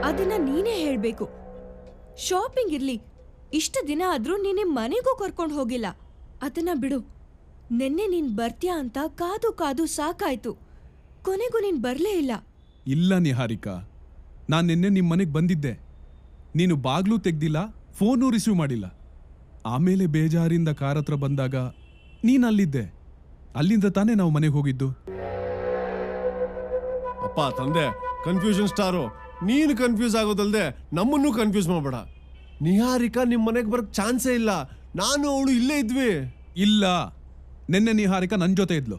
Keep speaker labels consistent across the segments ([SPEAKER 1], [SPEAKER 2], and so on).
[SPEAKER 1] ಅದನ್ನ ನೀನೇ ಹೇಳ್ಬೇಕು. ಶಾಪಿಂಗ್ ಇರ್ಲಿ, ಇಷ್ಟು ದಿನ ಆದ್ರೂ ನೀನೆ ಮನೆಗೂ ಕರ್ಕೊಂಡು ಹೋಗಿಲ್ಲ. ಅದನ್ನ ಬಿಡು. ನೆನ್ನೆ ನೀನ್ ಬರ್ತೀಯಾ ಅಂತ ಕಾದು ಕಾದು ಸಾಕಾಯ್ತು. ಕೊನೆಗೂ ನೀನ್ ಬರ್ಲೇ ಇಲ್ಲ.
[SPEAKER 2] ಇಲ್ಲ ನಿಹಾರಿಕಾ, ನಾನು ನಿನ್ನೆ ನಿಮ್ಮ ಮನೆಗೆ ಬಂದಿದ್ದೆ. ನೀನು ಬಾಗ್ಲೂ ತೆಗ್ದಿಲ್ಲ, ಫೋನೂ ರಿಸೀವ್ ಮಾಡಿಲ್ಲ. ಆಮೇಲೆ ಬೇಜಾರಿಂದ ಕಾರ್ ಹತ್ರ ಬಂದಾಗ ನೀನು ಅಲ್ಲಿದ್ದೆ. ಅಲ್ಲಿಂದ ತಾನೇ ನಾವು ಮನೆಗೆ ಹೋಗಿದ್ದು.
[SPEAKER 3] ಅಪ್ಪ ತಂದೆ ಕನ್ಫ್ಯೂಷನ್ ಸ್ಟಾರು, ನೀನು ಕನ್ಫ್ಯೂಸ್ ಆಗೋದಲ್ದೆ ನಮ್ಮನ್ನೂ ಕನ್ಫ್ಯೂಸ್ ಮಾಡಬೇಡ. ನಿಹಾರಿಕಾ ನಿಮ್ಮ ಮನೆಗೆ ಬರಕ್ ಚಾನ್ಸೇ ಇಲ್ಲ. ನಾನು ಅವಳು ಇಲ್ಲೇ ಇದ್ವಿ.
[SPEAKER 2] ಇಲ್ಲ, ನಿನ್ನೆ ನಿಹಾರಿಕಾ ನನ್ನ ಜೊತೆ ಇದ್ಲು.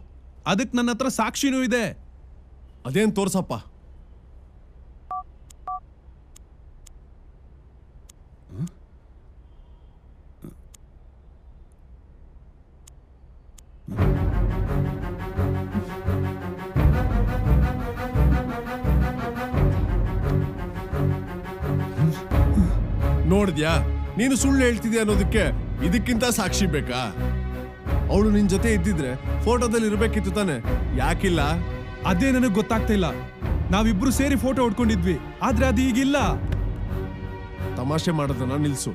[SPEAKER 2] ಅದಕ್ಕೆ ನನ್ನ ಹತ್ರ ಸಾಕ್ಷಿನೂ ಇದೆ.
[SPEAKER 3] ಅದೇನು ತೋರ್ಸಪ್ಪ. ನೋಡಿದ್ಯಾ, ನೀನು ಸುಳ್ಳು ಹೇಳ್ತಿದ್ಯಾ ಅನ್ನೋದಕ್ಕೆ ಇದಕ್ಕಿಂತ ಸಾಕ್ಷಿ ಬೇಕಾ? ಅವಳು ನಿನ್ ಜೊತೆ ಇದ್ದಿದ್ರೆ ಫೋಟೋದಲ್ಲಿ ಇರ್ಬೇಕಿತ್ತು ತಾನೆ, ಯಾಕಿಲ್ಲ?
[SPEAKER 2] ಅದೇ ನನಗೆ ಗೊತ್ತಾಗ್ತಾ ಇಲ್ಲ. ನಾವಿಬ್ರು ಸೇರಿ ಫೋಟೋ ಹೊಡ್ಕೊಂಡಿದ್ವಿ, ಆದ್ರೆ ಅದು ಈಗಿಲ್ಲ.
[SPEAKER 3] ತಮಾಷೆ ಮಾಡೋದನ್ನ ನಿಲ್ಸು.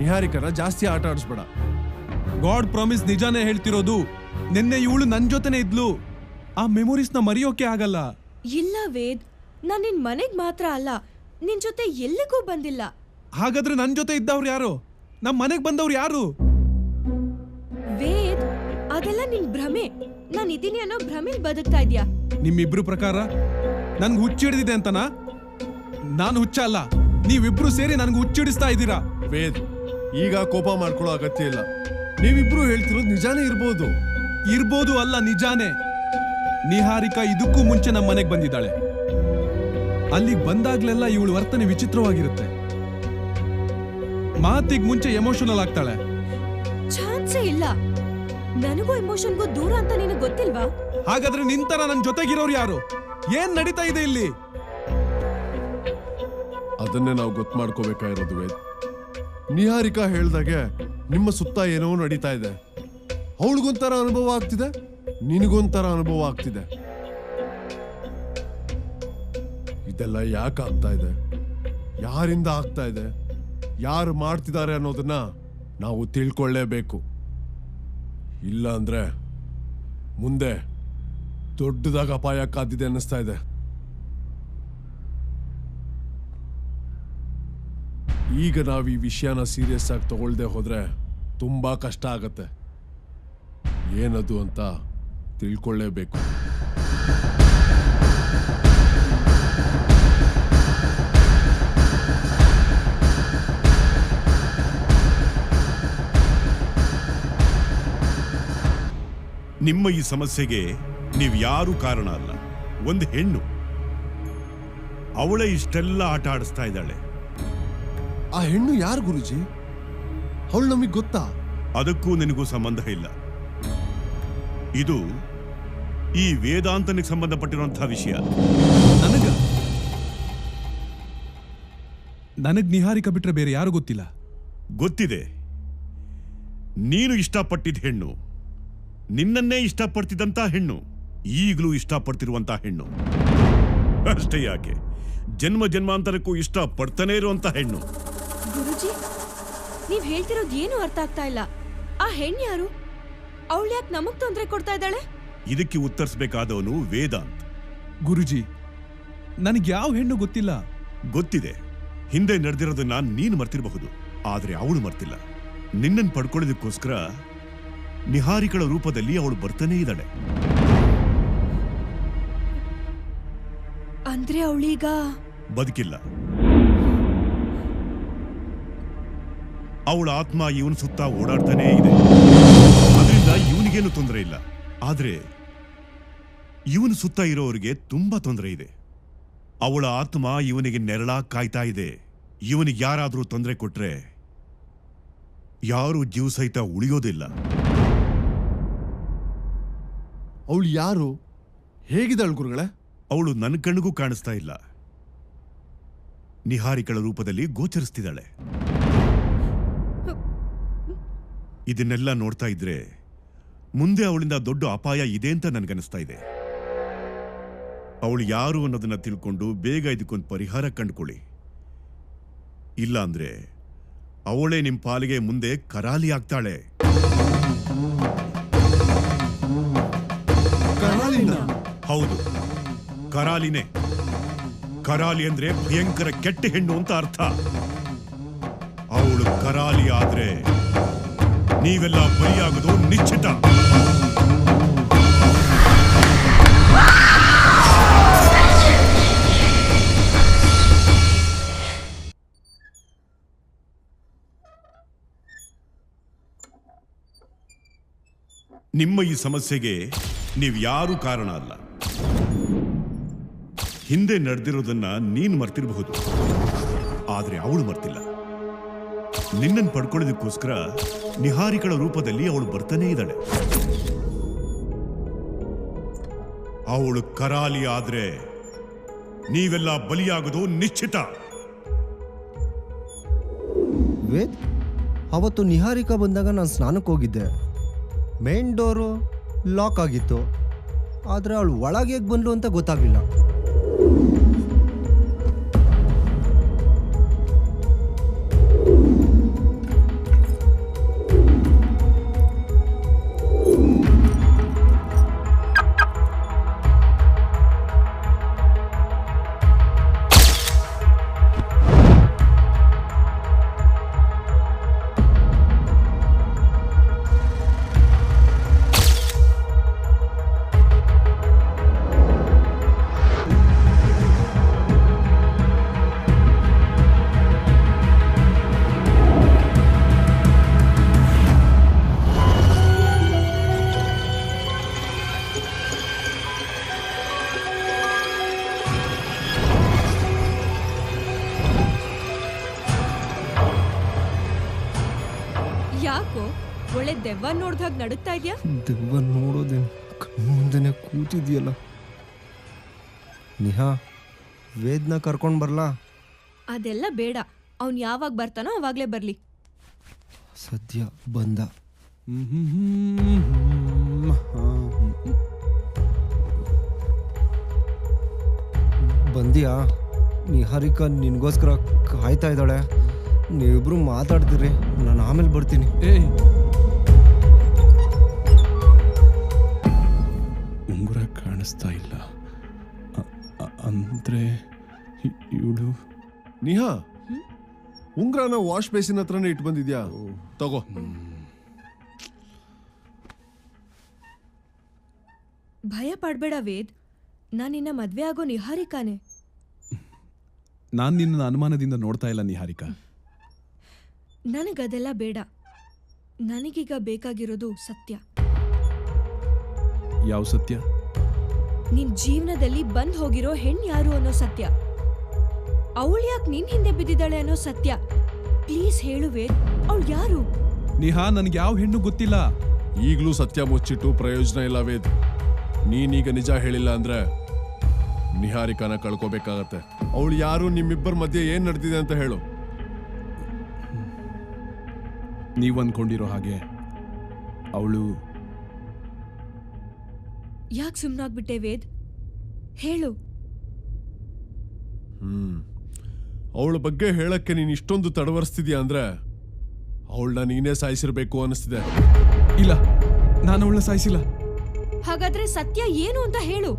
[SPEAKER 3] ನಿಹಾರಿಕನ ಜಾಸ್ತಿ ಆಟ ಆಡಿಸ್ಬೇಡ.
[SPEAKER 2] ಗಾಡ್ ಪ್ರಾಮಿಸ್ ನಿಜಾನೇ ಹೇಳ್ತಿರೋದು. ನಿನ್ನೆ ಇವಳು ನನ್ನ ಜೊತೆನೆ ಇದ್ಲು. ಆ ಮೆಮೊರೀಸ್ನ ಮರೆಯೋಕೆ ಆಗಲ್ಲ.
[SPEAKER 1] ಇಲ್ಲ ವೇದ್, ನಾನ್ ನಿನ್ ಮನೆಗ್ ಮಾತ್ರ ಅಲ್ಲ, ನಿನ್ ಜೊತೆ ಎಲ್ಲಿಗೂ ಬಂದಿಲ್ಲ.
[SPEAKER 2] ಹಾಗಾದ್ರೆ ನನ್ನ ಜೊತೆ ಇದ್ದವ್ರು ಯಾರು? ನಮ್ಮ ಮನೆಗೆ ಬಂದವ್ರು ಯಾರು?
[SPEAKER 1] ವೇದ್, ಅದೆಲ್ಲ ನಿನ್ ಭ್ರಮೆ. ನಾನ್ ಇದೀನಿ ಅನ್ನೋ ಭ್ರಮೆಲ್ ಬದುಕ್ತಾ ಇದ್ಯಾ?
[SPEAKER 2] ನಿಮ್ಮಿಬ್ರು ಪ್ರಕಾರ ನನ್ಗೆ ಹುಚ್ಚಿಡಿದಿದೆ ಅಂತನಾ? ನಾನು ಹುಚ್ಚ ಅಲ್ಲ, ನೀವಿಬ್ರು ಸೇರಿ ನನ್ಗೆ ಹುಚ್ಚಿಡಿಸ್ತಾ ಇದ್ದೀರಾ.
[SPEAKER 3] ವೇದ್, ಈಗ ಕೋಪ ಮಾಡ್ಕೊಳ್ಳೋ ಅಗತ್ಯ ಇಲ್ಲ. ನೀವಿಬ್ರು ಹೇಳ್ತಿರೋದು ನಿಜಾನೇ ಇರ್ಬೋದು.
[SPEAKER 2] ಇರ್ಬೋದು ಅಲ್ಲ, ನಿಜಾನೇ. ನಿಹಾರಿಕಾ ಇದಕ್ಕೂ ಮುಂಚೆ ನಮ್ಮ ಮನೆಗೆ ಬಂದಿದ್ದಾಳೆ. ಅಲ್ಲಿಗೆ ಬಂದಾಗ್ಲೆಲ್ಲ ಇವಳು ವರ್ತನೆ ವಿಚಿತ್ರವಾಗಿರುತ್ತೆ. ಮಾತಿಗೆ ಮುಂಚೆ ಎಮೋಷನಲ್ ಆಗ್ತಾಳೆ.
[SPEAKER 1] ಚಾನ್ಸೇ ಇಲ್ಲ. ನನಗೂ ಎಮೋಷನ್ಗೂ ದೂರ ಅಂತ ನಿನಗೆ ಗೊತ್ತಿಲ್ವಾ?
[SPEAKER 2] ಹಾಗಾದ್ರೆ ನಿಂತರ ನನ್ನ ಜೊತೆಗಿರೋರು ಯಾರು? ಏನ್ ನಡೀತಾ ಇದೆ ಇಲ್ಲಿ?
[SPEAKER 3] ಅದನ್ನೇ ನಾವು ಗೊತ್ತು ಮಾಡ್ಕೋಬೇಕಾಗಿರೋದು ವೇದ್. ನಿಹಾರಿಕಾ ಹೇಳ್ದಾಗೆ ನಿಮ್ಮ ಸುತ್ತ ಏನೋ ನಡೀತಾ ಇದೆ. ಅವಳಿಗೊಂಥರ ಅನುಭವ ಆಗ್ತಿದೆ, ನಿನಗೊಂಥರ ಅನುಭವ ಆಗ್ತಿದೆ. ಇದೆಲ್ಲ ಯಾಕೆ ಆಗ್ತಾ ಇದೆ? ಯಾರಿಂದ ಆಗ್ತಾ ಇದೆ? ಯಾರು ಮಾಡ್ತಿದ್ದಾರೆ ಅನ್ನೋದನ್ನ ನಾವು ತಿಳ್ಕೊಳ್ಳೇಬೇಕು. ಇಲ್ಲ ಅಂದ್ರೆ ಮುಂದೆ ದೊಡ್ಡದಾಗ ಅಪಾಯ ಕಾದಿದೆ ಅನ್ನಿಸ್ತಾ ಇದೆ. ಈಗ ನಾವು ಈ ವಿಷಯನ ಸೀರಿಯಸ್ ಆಗಿ ತಗೊಳ್ದೆ ಹೋದ್ರೆ ತುಂಬಾ ಕಷ್ಟ ಆಗತ್ತೆ. ಏನದು ಅಂತ ತಿಳ್ಕೊಳ್ಳೇಬೇಕು.
[SPEAKER 4] ನಿಮ್ಮ ಈ ಸಮಸ್ಯೆಗೆ ನೀವು ಯಾರೂ ಕಾರಣ ಅಲ್ಲ. ಒಂದು ಹೆಣ್ಣು, ಅವಳೇ ಇಷ್ಟೆಲ್ಲ ಆಟ ಆಡಿಸ್ತಾ ಇದ್ದಾಳೆ.
[SPEAKER 3] ಆ ಹೆಣ್ಣು ಯಾರು ಗುರುಜಿ? ಅವಳು ನಮಗೆ ಗೊತ್ತಾ?
[SPEAKER 4] ಅದಕ್ಕೂ ನಿನಗೂ ಸಂಬಂಧ ಇಲ್ಲ. ಇದು ಈ ವೇದಾಂತನಿಗೆ ಸಂಬಂಧಪಟ್ಟಿರುವಂತಹ ವಿಷಯ.
[SPEAKER 2] ನನಗ್ ನಿಹಾರಿಕಾ ಬಿಟ್ರೆ ಬೇರೆ ಯಾರು ಗೊತ್ತಿಲ್ಲ.
[SPEAKER 4] ಗೊತ್ತಿದೆ. ನೀನು ಇಷ್ಟಪಟ್ಟಿದ್ದ ಹೆಣ್ಣು, ನಿನ್ನನ್ನೇ ಇಷ್ಟಪಡ್ತಿದ್ದಂತ ಹೆಣ್ಣು, ಈಗಲೂ ಇಷ್ಟಪಡ್ತಿರುವಂತ ಹೆಣ್ಣು. ಅಷ್ಟೇ ಯಾಕೆ, ಜನ್ಮ ಜನ್ಮಾಂತರಕ್ಕೂ ಇಷ್ಟ ಪಡ್ತಾನೆ ಇರುವಂತ ಹೆಣ್ಣು.
[SPEAKER 1] ಗುರುಜಿ, ನೀವ್ ಹೇಳ್ತಿರೋದು ಏನು ಅರ್ಥ ಆಗ್ತಾ ಇಲ್ಲ. ಆ ಹೆಣ್ಣು ಯಾರು? ಅವಳು ಯಾಕೆ ನಮಗ್ ತೊಂದರೆ ಕೊಡ್ತಾ ಇದ್ದಾಳೆ?
[SPEAKER 4] ಇದಕ್ಕೆ ಉತ್ತರಿಸಬೇಕಾದವನು ವೇದಾಂತ್.
[SPEAKER 2] ಗುರುಜಿ, ನನಗೆ ಯಾವ ಹೆಣ್ಣು ಗೊತ್ತಿಲ್ಲ.
[SPEAKER 4] ಗೊತ್ತಿದೆ. ಹಿಂದೆ ನಡೆದಿರೋದನ್ನ ನೀನು ಮರ್ತಿರಬಹುದು, ಆದ್ರೆ ಅವಳು ಮರ್ತಿಲ್ಲ. ನಿನ್ನನ್ನು ಪಡ್ಕೊಳ್ಳೋದಕ್ಕೋಸ್ಕರ ನಿಹಾರಿಕಳ ರೂಪದಲ್ಲಿ ಅವಳು ಬರ್ತಾನೇ ಇದ್ದಾಳೆ.
[SPEAKER 1] ಅಂದ್ರೆ ಅವಳೀಗ
[SPEAKER 4] ಬದುಕಿಲ್ಲ. ಅವಳ ಆತ್ಮ ಇವನ ಸುತ್ತ ಓಡಾಡ್ತಾನೇ ಇದೆ. ಅದರಿಂದ ಇವನಿಗೇನು ತೊಂದರೆ ಇಲ್ಲ, ಆದ್ರೆ ಇವನ ಸುತ್ತ ಇರೋರಿಗೆ ತುಂಬಾ ತೊಂದರೆ ಇದೆ. ಅವಳ ಆತ್ಮ ಇವನಿಗೆ ನೆರಳಾ ಕಾಯ್ತಾ ಇದೆ. ಇವನಿಗೆ ಯಾರಾದ್ರೂ ತೊಂದರೆ ಕೊಟ್ರೆ ಯಾರು ಜೀವ ಸಹಿತ ಉಳಿಯೋದಿಲ್ಲ.
[SPEAKER 3] ಅವಳು ಯಾರು? ಹೇಗಿದ್ದಾಳು ಗುರುಗಳೇ?
[SPEAKER 4] ಅವಳು ನನ್ನ ಕಣ್ಣಿಗೂ ಕಾಣಿಸ್ತಾ ಇಲ್ಲ. ನಿಹಾರಿಕಳ ರೂಪದಲ್ಲಿ ಗೋಚರಿಸ್ತಿದ್ದಾಳೆ. ಇದನ್ನೆಲ್ಲ ನೋಡ್ತಾ ಇದ್ರೆ ಮುಂದೆ ಅವಳಿಂದ ದೊಡ್ಡ ಅಪಾಯ ಇದೆ ಅಂತ ನನ್ಗನಿಸ್ತಾ ಇದೆ. ಅವಳು ಯಾರು ಅನ್ನೋದನ್ನ ತಿಳ್ಕೊಂಡು ಬೇಗ ಇದಕ್ಕೊಂದು ಪರಿಹಾರ ಕಂಡುಕೊಳ್ಳಿ. ಇಲ್ಲ ಅಂದ್ರೆ ಅವಳೇ ನಿಮ್ ಪಾಲಿಗೆ ಮುಂದೆ ಕರಾಲಿ ಆಗ್ತಾಳೆ. ಹೌದು, ಕರಾಲಿನೇ. ಕರಾಲಿ ಅಂದ್ರೆ ಭಯಂಕರ ಕೆಟ್ಟ ಹೆಣ್ಣು ಅಂತ ಅರ್ಥ. ಅವಳು ಕರಾಲಿ ಆದ್ರೆ ನೀವೆಲ್ಲ ಬಲಿಯಾಗೋದು ನಿಶ್ಚಿತ. ನಿಮ್ಮ ಈ ಸಮಸ್ಯೆಗೆ ನೀವು ಯಾರೂ ಕಾರಣ ಅಲ್ಲ. ಹಿಂದೆ ನಡೆದಿರೋದನ್ನ ನೀನು ಮರ್ತಿರಬಹುದು, ಆದ್ರೆ ಅವಳು ಮರ್ತಿಲ್ಲ. ನಿನ್ನನ್ನು ಪಡ್ಕೊಳ್ಳೋದಕ್ಕೋಸ್ಕರ ನಿಹಾರಿಕಳ ರೂಪದಲ್ಲಿ ಅವಳು ಬರ್ತಾನೇ ಇದ್ದಾಳೆ. ಅವಳು ಕರಾಲಿ ಆದ್ರೆ ನೀವೆಲ್ಲ ಬಲಿಯಾಗೋದು ನಿಶ್ಚಿತ.
[SPEAKER 5] ವೇದ್, ಅವತ್ತು ನಿಹಾರಿಕಾ ಬಂದಾಗ ನಾನು ಸ್ನಾನಕ್ಕೆ ಹೋಗಿದ್ದೆ. ಮೇನ್ ಡೋರು ಲಾಕ್ ಆಗಿತ್ತು, ಆದರೆ ಅವಳು ಒಳಗೆ ಹೇಗೆ ಬಂದ್ಲು ಅಂತ ಗೊತ್ತಾಗಲಿಲ್ಲ.
[SPEAKER 1] ಯಾಕೋ ಒಳ್ಳೆ ದೆವ್ವ ನೋಡ್ದಾಗ ನಡುತ್ತಾ ಇದ್ಯಾ?
[SPEAKER 5] ದೆವ್ವ ನೋಡೋದೇನು, ಮುಂದೆನೆ ಕೂತಿದ್ಯಲ್ಲ. ನಿಹಾ, ವೇದ್ನ ಕರ್ಕೊಂಡು ಬರಲಾ?
[SPEAKER 1] ಅದೆಲ್ಲ ಬೇಡ, ಅವ್ನು ಯಾವಾಗ ಬರ್ತಾನೋ ಅವಾಗ್ಲೇ ಬರ್ಲಿ.
[SPEAKER 5] ಸದ್ಯ ಬಂದ. ಬಂದಿಯಾ? ನಿಹಾರಿಕಾ ನಿನ್ಗೋಸ್ಕರ ಕಾಯ್ತಾ ಇದ್ದಾಳೆ. ನೀವಿಬ್ರು ಮಾತಾಡ್ತೀರಿ, ನಾನು ಆಮೇಲೆ ಬರ್ತೀನಿ.
[SPEAKER 2] ಏಯ್, ಉಂಗುರ ಕಾಣಿಸ್ತಾ ಇಲ್ಲ ಅಂದ್ರೆ ಇವಳು
[SPEAKER 3] ನಿಹಾ, ಉಂಗ್ರನ ವಾಶ್ ಬೇಸಿನ್ ಹತ್ರನೇ ಇಟ್ಟು ಬಂದಿದ್ಯಾ? ತಗೋ.
[SPEAKER 1] ಭಯ ಪಡ್ಬೇಡ ವೇದ್, ನಾನಿನ್ನ ಮದ್ವೆ ಆಗೋ ನಿಹಾರಿಕಾನೆ.
[SPEAKER 2] ನಾನು ನಿನ್ನ ಅನುಮಾನದಿಂದ ನೋಡ್ತಾ ಇಲ್ಲ ನಿಹಾರಿಕಾ.
[SPEAKER 1] ನನಗದೆಲ್ಲ ಬೇಡ. ನನಗೀಗ ಬೇಕಾಗಿರೋದು ಸತ್ಯ.
[SPEAKER 2] ಯಾವ ಸತ್ಯ?
[SPEAKER 1] ನಿನ್ ಜೀವನದಲ್ಲಿ ಬಂದ್ ಹೋಗಿರೋ ಹೆಣ್ ಯಾರು ಅನ್ನೋ ಸತ್ಯ. ಅವಳು ಯಾಕೆ ನಿನ್ ಹಿಂದೆ ಬಿದ್ದಿದ್ದಾಳೆ ಅನ್ನೋ ಸತ್ಯ. ಪ್ಲೀಸ್ ಹೇಳು ವೇದ್, ಅವಳು ಯಾರು?
[SPEAKER 2] ನಿಹಾ, ನನಗೆ ಯಾವ ಹೆಣ್ಣು ಗೊತ್ತಿಲ್ಲ.
[SPEAKER 3] ಈಗಲೂ ಸತ್ಯ ಮುಚ್ಚಿಟ್ಟು ಪ್ರಯೋಜನ ಇಲ್ಲ ವೇದ್. ನೀನೀಗ ನಿಜ ಹೇಳಿಲ್ಲ ಅಂದ್ರೆ ನಿಹಾರಿಕಾನ ಕಳ್ಕೋಬೇಕಾಗತ್ತೆ. ಅವಳು ಯಾರು, ನಿಮ್ಮಿಬ್ಬರ ಮಧ್ಯೆ ಏನ್ ನಡೆದಿದೆ ಅಂತ ಹೇಳು.
[SPEAKER 2] ನೀವು ಅಂದ್ಕೊಂಡಿರೋ ಹಾಗೆ ಅವಳು
[SPEAKER 1] ಯಾಕೆ ಸುಮ್ಮನಾಗ್ಬಿಟ್ಟೆ ವೇದ್? ಹೇಳು.
[SPEAKER 3] ಅವಳ ಬಗ್ಗೆ ಹೇಳಕ್ಕೆ ನೀನ್ ಇಷ್ಟೊಂದು ತಡವರ್ಸ್ತಿದ್ಯಾ ಅಂದ್ರೆ ಅವಳನ್ನ ನೀನೇ ಸಾಯಿಸಿರ್ಬೇಕು ಅನಿಸ್ತಿದೆ.
[SPEAKER 2] ಇಲ್ಲ, ನಾನು ಅವಳನ್ನ ಸಾಯಿಸಿಲ್ಲ.
[SPEAKER 1] ಹಾಗಾದ್ರೆ ಸತ್ಯ ಏನು ಅಂತ ಹೇಳು.